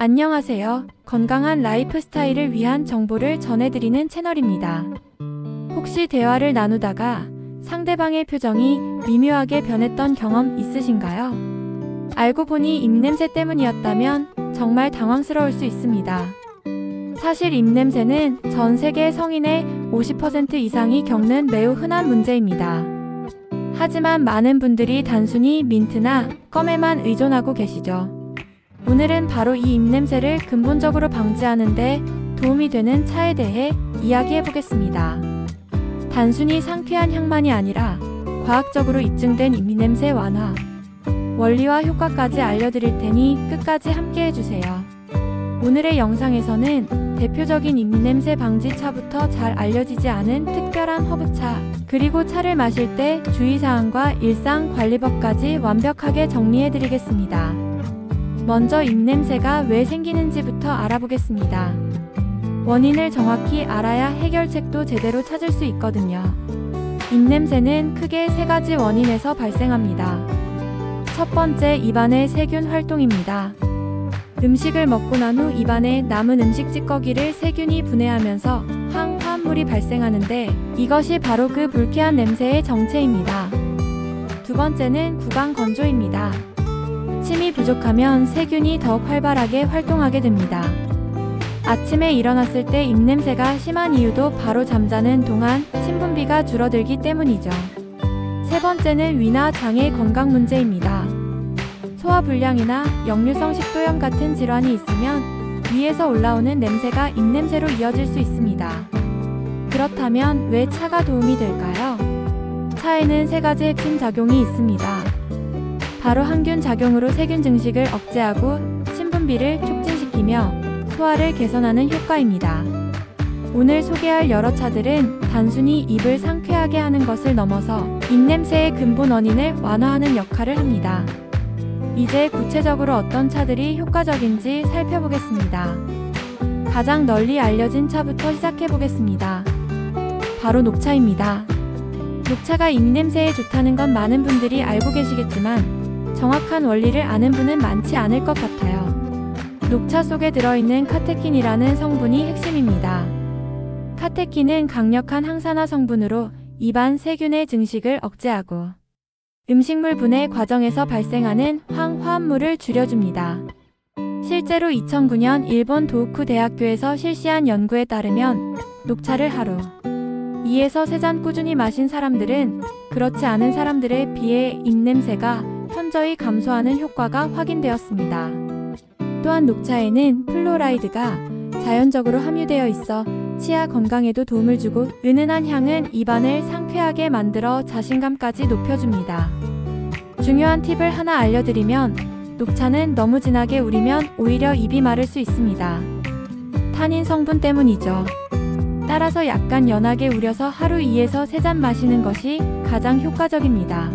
안녕하세요. 건강한 라이프 스타일을 위한 정보를 전해드리는 채널입니다. 혹시 대화를 나누다가 상대방의 표정이 미묘하게 변했던 경험 있으신가요? 알고 보니 입냄새 때문이었다면 정말 당황스러울 수 있습니다. 사실 입냄새는 전 세계 성인의 50% 이상이 겪는 매우 흔한 문제입니다. 하지만 많은 분들이 단순히 민트나 껌에만 의존하고 계시죠. 오늘은 바로 이 입냄새를 근본적으로 방지하는 데 도움이 되는 차에 대해 이야기해 보겠습니다. 단순히 상쾌한 향만이 아니라 과학적으로 입증된 입냄새 완화, 원리와 효과까지 알려드릴 테니 끝까지 함께 해주세요. 오늘의 영상에서는 대표적인 입냄새 방지 차부터 잘 알려지지 않은 특별한 허브차, 그리고 차를 마실 때 주의사항과 일상 관리법까지 완벽하게 정리해 드리겠습니다. 먼저 입냄새가 왜 생기는지부터 알아보겠습니다. 원인을 정확히 알아야 해결책도 제대로 찾을 수 있거든요. 입냄새는 크게 세 가지 원인에서 발생합니다. 첫 번째, 입안의 세균 활동입니다. 음식을 먹고 난 후 입안에 남은 음식 찌꺼기를 세균이 분해하면서 화합물이 발생하는데 이것이 바로 그 불쾌한 냄새의 정체입니다. 두 번째는 구강 건조입니다. 침이 부족하면 세균이 더욱 활발하게 활동하게 됩니다. 아침에 일어났을 때 입냄새가 심한 이유도 바로 잠자는 동안 침 분비가 줄어들기 때문이죠. 세 번째는 위나 장의 건강 문제입니다. 소화불량이나 역류성 식도염 같은 질환이 있으면 위에서 올라오는 냄새가 입냄새로 이어질 수 있습니다. 그렇다면 왜 차가 도움이 될까요? 차에는 세 가지 핵심 작용이 있습니다. 바로 항균 작용으로 세균 증식을 억제하고 침 분비를 촉진시키며 소화를 개선하는 효과입니다. 오늘 소개할 여러 차들은 단순히 입을 상쾌하게 하는 것을 넘어서 입냄새의 근본 원인을 완화하는 역할을 합니다. 이제 구체적으로 어떤 차들이 효과적인지 살펴보겠습니다. 가장 널리 알려진 차부터 시작해보겠습니다. 바로 녹차입니다. 녹차가 입냄새에 좋다는 건 많은 분들이 알고 계시겠지만 정확한 원리를 아는 분은 많지 않을 것 같아요. 녹차 속에 들어있는 카테킨이라는 성분이 핵심입니다. 카테킨은 강력한 항산화 성분으로 입안 세균의 증식을 억제하고 음식물 분해 과정에서 발생하는 화합물을 줄여줍니다. 실제로 2009년 일본 도우쿠 대학교에서 실시한 연구에 따르면 녹차를 하루 2에서 3잔 꾸준히 마신 사람들은 그렇지 않은 사람들에 비해 입냄새가 현저히 감소하는 효과가 확인되었습니다. 또한 녹차에는 플로라이드가 자연적으로 함유되어 있어 치아 건강에도 도움을 주고 은은한 향은 입안을 상쾌하게 만들어 자신감까지 높여줍니다. 중요한 팁을 하나 알려드리면 녹차는 너무 진하게 우리면 오히려 입이 마를 수 있습니다. 타닌 성분 때문이죠. 따라서 약간 연하게 우려서 하루 2에서 3잔 마시는 것이 가장 효과적입니다.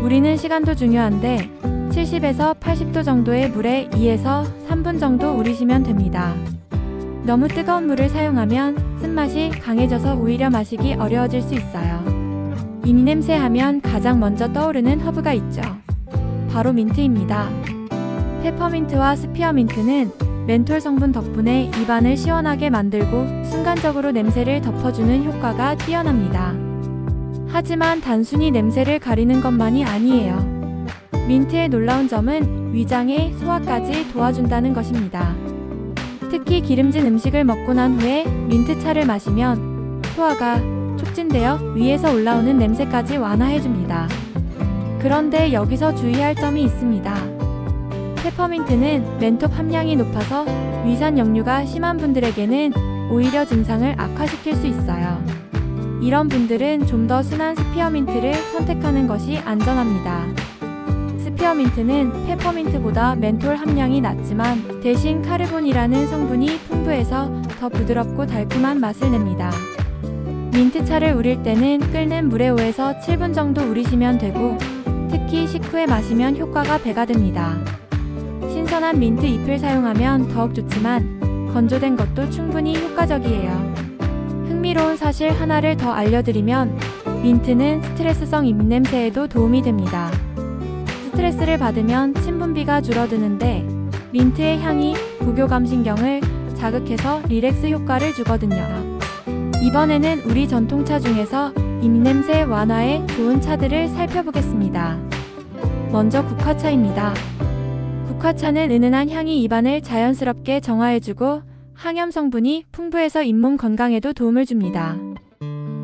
우리는 시간도 중요한데 70에서 80도 정도의 물에 2에서 3분 정도 우리시면 됩니다. 너무 뜨거운 물을 사용하면 쓴맛이 강해져서 오히려 마시기 어려워질 수 있어요. 입냄새 하면 가장 먼저 떠오르는 허브가 있죠. 바로 민트입니다. 페퍼민트와 스피어민트는 멘톨 성분 덕분에 입안을 시원하게 만들고 순간적으로 냄새를 덮어주는 효과가 뛰어납니다. 하지만 단순히 냄새를 가리는 것만이 아니에요. 민트의 놀라운 점은 위장의 소화까지 도와준다는 것입니다. 특히 기름진 음식을 먹고 난 후에 민트차를 마시면 소화가 촉진되어 위에서 올라오는 냄새까지 완화해줍니다. 그런데 여기서 주의할 점이 있습니다. 페퍼민트는 멘톱 함량이 높아서 위산 역류가 심한 분들에게는 오히려 증상을 악화시킬 수 있어요. 이런 분들은 좀 더 순한 스피어민트를 선택하는 것이 안전합니다. 스피어민트는 페퍼민트보다 멘톨 함량이 낮지만 대신 카르본이라는 성분이 풍부해서 더 부드럽고 달콤한 맛을 냅니다. 민트차를 우릴 때는 끓는 물에 5에서 7분 정도 우리시면 되고 특히 식후에 마시면 효과가 배가 됩니다. 신선한 민트 잎을 사용하면 더욱 좋지만 건조된 것도 충분히 효과적이에요. 흥미로운 사실 하나를 더 알려드리면 민트는 스트레스성 입냄새에도 도움이 됩니다. 스트레스를 받으면 침 분비가 줄어드는데 민트의 향이 부교감신경을 자극해서 리렉스 효과를 주거든요. 이번에는 우리 전통차 중에서 입냄새 완화에 좋은 차들을 살펴보겠습니다. 먼저 국화차입니다. 국화차는 은은한 향이 입안을 자연스럽게 정화해주고 항염 성분이 풍부해서 잇몸 건강에도 도움을 줍니다.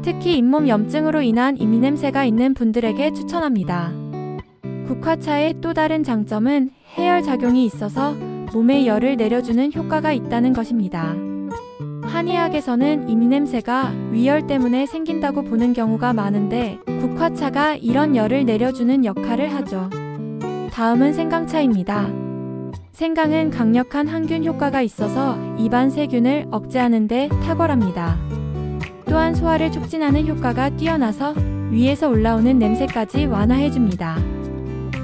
특히 잇몸 염증으로 인한 입냄새가 있는 분들에게 추천합니다. 국화차의 또 다른 장점은 해열 작용이 있어서 몸에 열을 내려주는 효과가 있다는 것입니다. 한의학에서는 입냄새가 위열 때문에 생긴다고 보는 경우가 많은데 국화차가 이런 열을 내려주는 역할을 하죠. 다음은 생강차입니다. 생강은 강력한 항균 효과가 있어서 입안 세균을 억제하는 데 탁월합니다. 또한 소화를 촉진하는 효과가 뛰어나서 위에서 올라오는 냄새까지 완화해줍니다.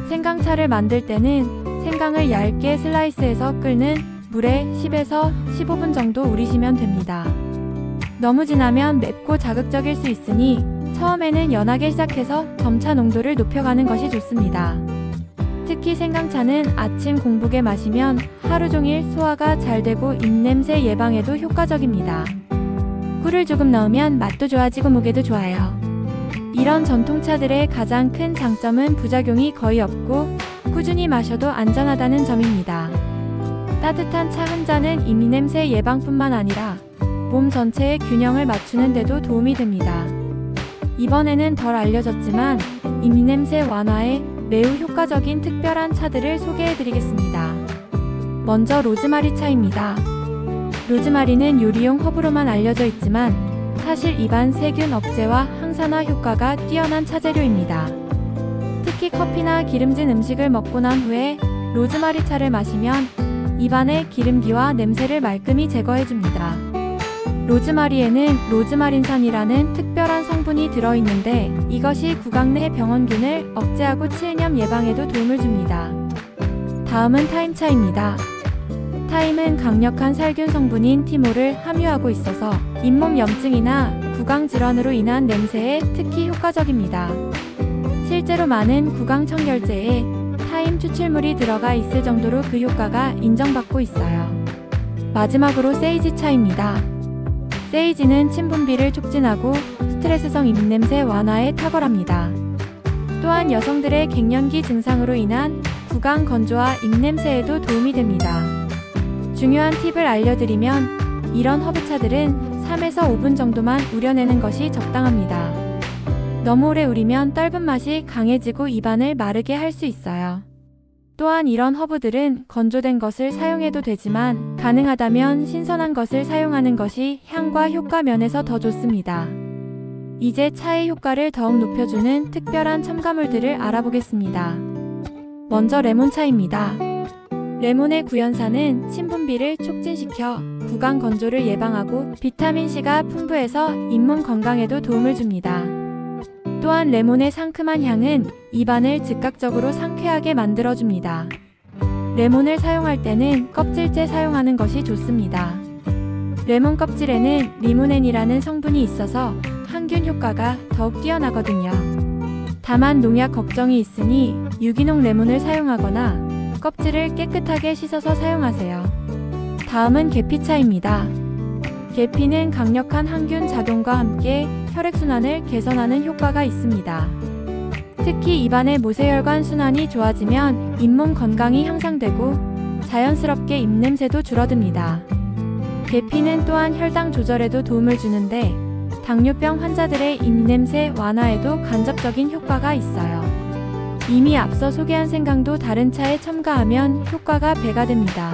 생강차를 만들 때는 생강을 얇게 슬라이스해서 끓는 물에 10에서 15분 정도 우리시면 됩니다. 너무 진하면 맵고 자극적일 수 있으니 처음에는 연하게 시작해서 점차 농도를 높여가는 것이 좋습니다. 특히 생강차는 아침 공복에 마시면 하루 종일 소화가 잘 되고 입냄새 예방에도 효과적입니다. 꿀을 조금 넣으면 맛도 좋아지고 목에도 좋아요. 이런 전통차들의 가장 큰 장점은 부작용이 거의 없고 꾸준히 마셔도 안전하다는 점입니다. 따뜻한 차 한 잔은 입냄새 예방뿐만 아니라 몸 전체의 균형을 맞추는 데도 도움이 됩니다. 이번에는 덜 알려졌지만 입냄새 완화에 매우 효과적인 특별한 차들을 소개해드리겠습니다. 먼저 로즈마리 차입니다. 로즈마리는 요리용 허브로만 알려져 있지만 사실 입안 세균 억제와 항산화 효과가 뛰어난 차재료입니다. 특히 커피나 기름진 음식을 먹고 난 후에 로즈마리 차를 마시면 입안의 기름기와 냄새를 말끔히 제거해줍니다. 로즈마리에는 로즈마린산이라는 특별한 성분이 들어있는데 이것이 구강 내 병원균을 억제하고 치은염 예방에도 도움을 줍니다. 다음은 타임차입니다. 타임은 강력한 살균 성분인 티몰을 함유하고 있어서 잇몸 염증이나 구강 질환으로 인한 냄새에 특히 효과적입니다. 실제로 많은 구강 청결제에 타임 추출물이 들어가 있을 정도로 그 효과가 인정받고 있어요. 마지막으로 세이지 차입니다. 세이지는 침 분비를 촉진하고 스트레스성 입냄새 완화에 탁월합니다. 또한 여성들의 갱년기 증상으로 인한 구강 건조와 입냄새에도 도움이 됩니다. 중요한 팁을 알려드리면 이런 허브차들은 3에서 5분 정도만 우려내는 것이 적당합니다. 너무 오래 우리면 떫은 맛이 강해지고 입안을 마르게 할 수 있어요. 또한 이런 허브들은 건조된 것을 사용해도 되지만 가능하다면 신선한 것을 사용하는 것이 향과 효과 면에서 더 좋습니다. 이제 차의 효과를 더욱 높여주는 특별한 첨가물들을 알아보겠습니다. 먼저 레몬차입니다. 레몬의 구연산은 침 분비를 촉진시켜 구강 건조를 예방하고 비타민C가 풍부해서 잇몸 건강에도 도움을 줍니다. 또한 레몬의 상큼한 향은 입안을 즉각적으로 상쾌하게 만들어줍니다. 레몬을 사용할 때는 껍질째 사용하는 것이 좋습니다. 레몬 껍질에는 리모넨이라는 성분이 있어서 항균 효과가 더욱 뛰어나거든요. 다만 농약 걱정이 있으니 유기농 레몬을 사용하거나 껍질을 깨끗하게 씻어서 사용하세요. 다음은 계피차입니다. 계피는 강력한 항균 작용과 함께 혈액순환을 개선하는 효과가 있습니다. 특히 입안의 모세혈관 순환이 좋아지면 잇몸 건강이 향상되고 자연스럽게 입냄새도 줄어듭니다. 계피는 또한 혈당 조절에도 도움을 주는데 당뇨병 환자들의 입냄새 완화에도 간접적인 효과가 있어요. 이미 앞서 소개한 생강도 다른 차에 첨가하면 효과가 배가 됩니다.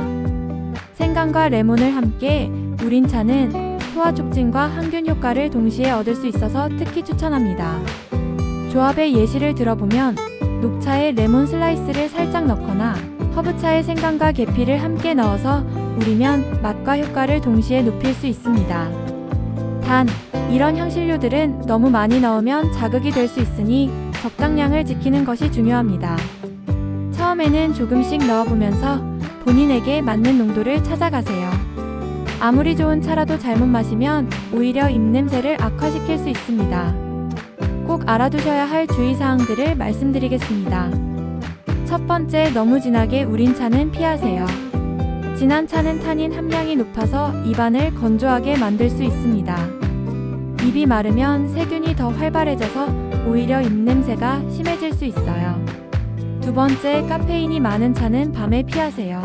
생강과 레몬을 함께 우린 차는 소화 촉진과 항균 효과를 동시에 얻을 수 있어서 특히 추천합니다. 조합의 예시를 들어보면 녹차에 레몬 슬라이스를 살짝 넣거나 허브차에 생강과 계피를 함께 넣어서 우리면 맛과 효과를 동시에 높일 수 있습니다. 단, 이런 향신료들은 너무 많이 넣으면 자극이 될 수 있으니 적당량을 지키는 것이 중요합니다. 처음에는 조금씩 넣어보면서 본인에게 맞는 농도를 찾아가세요. 아무리 좋은 차라도 잘못 마시면 오히려 입냄새를 악화시킬 수 있습니다. 꼭 알아두셔야 할 주의사항들을 말씀드리겠습니다. 첫 번째, 너무 진하게 우린 차는 피하세요. 진한 차는 타닌 함량이 높아서 입안을 건조하게 만들 수 있습니다. 입이 마르면 세균이 더 활발해져서 오히려 입냄새가 심해질 수 있어요. 두 번째, 카페인이 많은 차는 밤에 피하세요.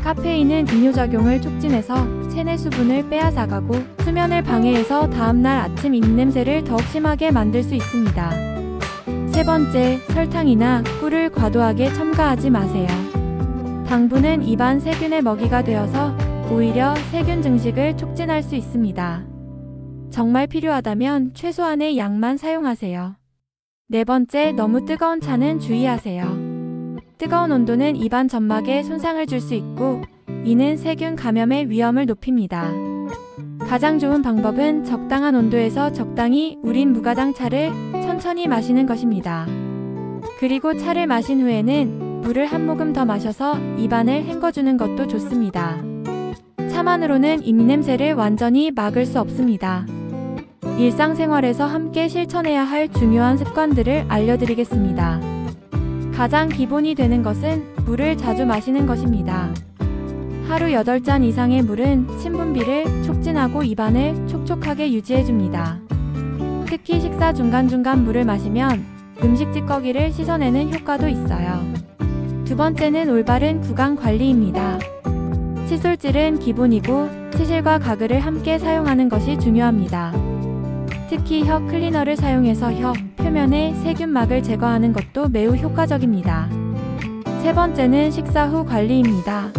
카페인은 이뇨작용을 촉진해서 체내 수분을 빼앗아가고 수면을 방해해서 다음날 아침 입냄새를 더욱 심하게 만들 수 있습니다. 세 번째, 설탕이나 꿀을 과도하게 첨가하지 마세요. 당분은 입안 세균의 먹이가 되어서 오히려 세균 증식을 촉진할 수 있습니다. 정말 필요하다면 최소한의 양만 사용하세요. 네 번째, 너무 뜨거운 차는 주의하세요. 뜨거운 온도는 입안 점막에 손상을 줄 수 있고 이는 세균 감염의 위험을 높입니다. 가장 좋은 방법은 적당한 온도에서 적당히 우린 무가당 차를 천천히 마시는 것입니다. 그리고 차를 마신 후에는 물을 한 모금 더 마셔서 입안을 헹궈주는 것도 좋습니다. 차만으로는 입냄새를 완전히 막을 수 없습니다. 일상생활에서 함께 실천해야 할 중요한 습관들을 알려드리겠습니다. 가장 기본이 되는 것은 물을 자주 마시는 것입니다. 하루 8잔 이상의 물은 침분비를 촉진하고 입안을 촉촉하게 유지해줍니다. 특히 식사 중간중간 물을 마시면 음식 찌꺼기를 씻어내는 효과도 있어요. 두 번째는 올바른 구강 관리입니다. 칫솔질은 기본이고 치실과 가글을 함께 사용하는 것이 중요합니다. 특히 혀 클리너를 사용해서 혀 표면의 세균막을 제거하는 것도 매우 효과적입니다. 세 번째는 식사 후 관리입니다.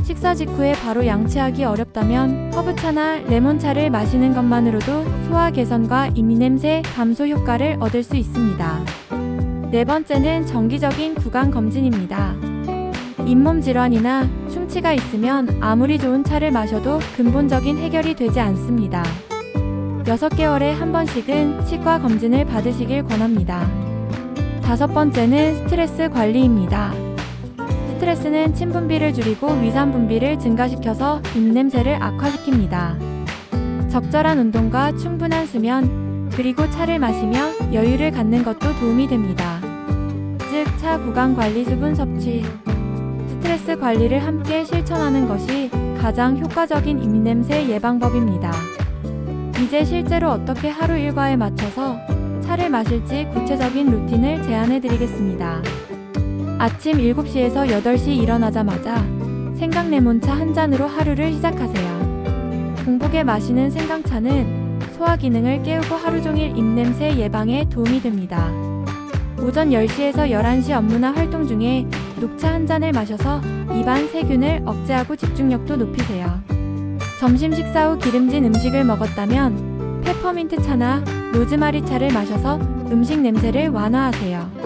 식사 직후에 바로 양치하기 어렵다면 허브차나 레몬차를 마시는 것만으로도 소화 개선과 입냄새 감소 효과를 얻을 수 있습니다. 네 번째는 정기적인 구강 검진입니다. 잇몸 질환이나 충치가 있으면 아무리 좋은 차를 마셔도 근본적인 해결이 되지 않습니다. 6개월에 한 번씩은 치과 검진을 받으시길 권합니다. 다섯 번째는 스트레스 관리입니다. 스트레스는 침분비를 줄이고 위산 분비를 증가시켜서 입냄새를 악화시킵니다. 적절한 운동과 충분한 수면, 그리고 차를 마시며 여유를 갖는 것도 도움이 됩니다. 즉, 차 구강 관리, 수분 섭취, 스트레스 관리를 함께 실천하는 것이 가장 효과적인 입냄새 예방법입니다. 이제 실제로 어떻게 하루 일과에 맞춰서 차를 마실지 구체적인 루틴을 제안해 드리겠습니다. 아침 7시에서 8시 일어나자마자 생강레몬차 한 잔으로 하루를 시작하세요. 공복에 마시는 생강차는 소화 기능을 깨우고 하루 종일 입냄새 예방에 도움이 됩니다. 오전 10시에서 11시 업무나 활동 중에 녹차 한 잔을 마셔서 입안 세균을 억제하고 집중력도 높이세요. 점심 식사 후 기름진 음식을 먹었다면 페퍼민트 차나 로즈마리 차를 마셔서 음식 냄새를 완화하세요.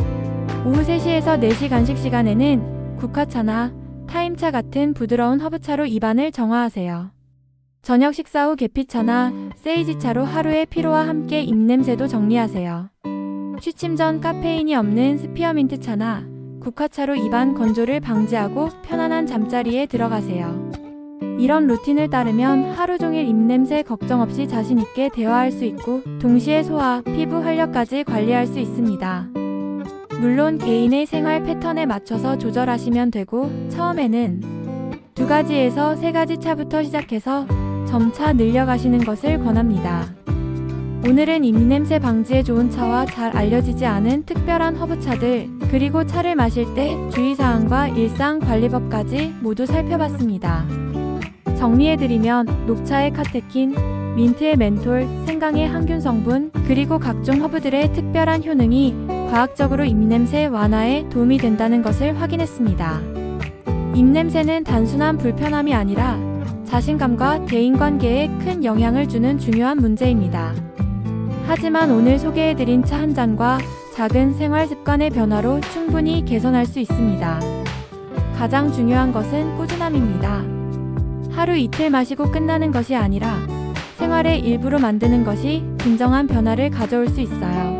오후 3시에서 4시 간식 시간에는 국화차나 타임차 같은 부드러운 허브차로 입안을 정화하세요. 저녁 식사 후 계피차나 세이지차로 하루의 피로와 함께 입냄새도 정리하세요. 취침 전 카페인이 없는 스피어민트차나 국화차로 입안 건조를 방지하고 편안한 잠자리에 들어가세요. 이런 루틴을 따르면 하루 종일 입냄새 걱정 없이 자신 있게 대화할 수 있고 동시에 소화, 피부 활력까지 관리할 수 있습니다. 물론 개인의 생활 패턴에 맞춰서 조절하시면 되고 처음에는 2가지에서 3가지 차부터 시작해서 점차 늘려가시는 것을 권합니다. 오늘은 입냄새 방지에 좋은 차와 잘 알려지지 않은 특별한 허브차들, 그리고 차를 마실 때 주의사항과 일상관리법까지 모두 살펴봤습니다. 정리해드리면 녹차의 카테킨, 민트의 멘톨, 생강의 항균 성분, 그리고 각종 허브들의 특별한 효능이 과학적으로 입냄새 완화에 도움이 된다는 것을 확인했습니다. 입냄새는 단순한 불편함이 아니라 자신감과 대인관계에 큰 영향을 주는 중요한 문제입니다. 하지만 오늘 소개해드린 차 한 잔과 작은 생활 습관의 변화로 충분히 개선할 수 있습니다. 가장 중요한 것은 꾸준함입니다. 하루 이틀 마시고 끝나는 것이 아니라 생활의 일부로 만드는 것이 진정한 변화를 가져올 수 있어요.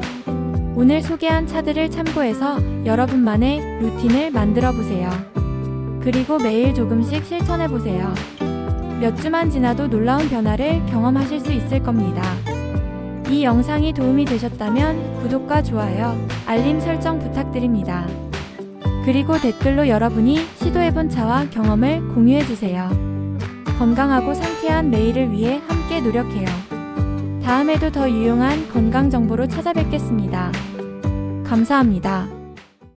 오늘 소개한 차들을 참고해서 여러분만의 루틴을 만들어 보세요. 그리고 매일 조금씩 실천해 보세요. 몇 주만 지나도 놀라운 변화를 경험하실 수 있을 겁니다. 이 영상이 도움이 되셨다면 구독과 좋아요, 알림 설정 부탁드립니다. 그리고 댓글로 여러분이 시도해본 차와 경험을 공유해주세요. 건강하고 상쾌한 매일을 위해 함께 노력해요. 다음에도 더 유용한 건강 정보로 찾아뵙겠습니다. 감사합니다.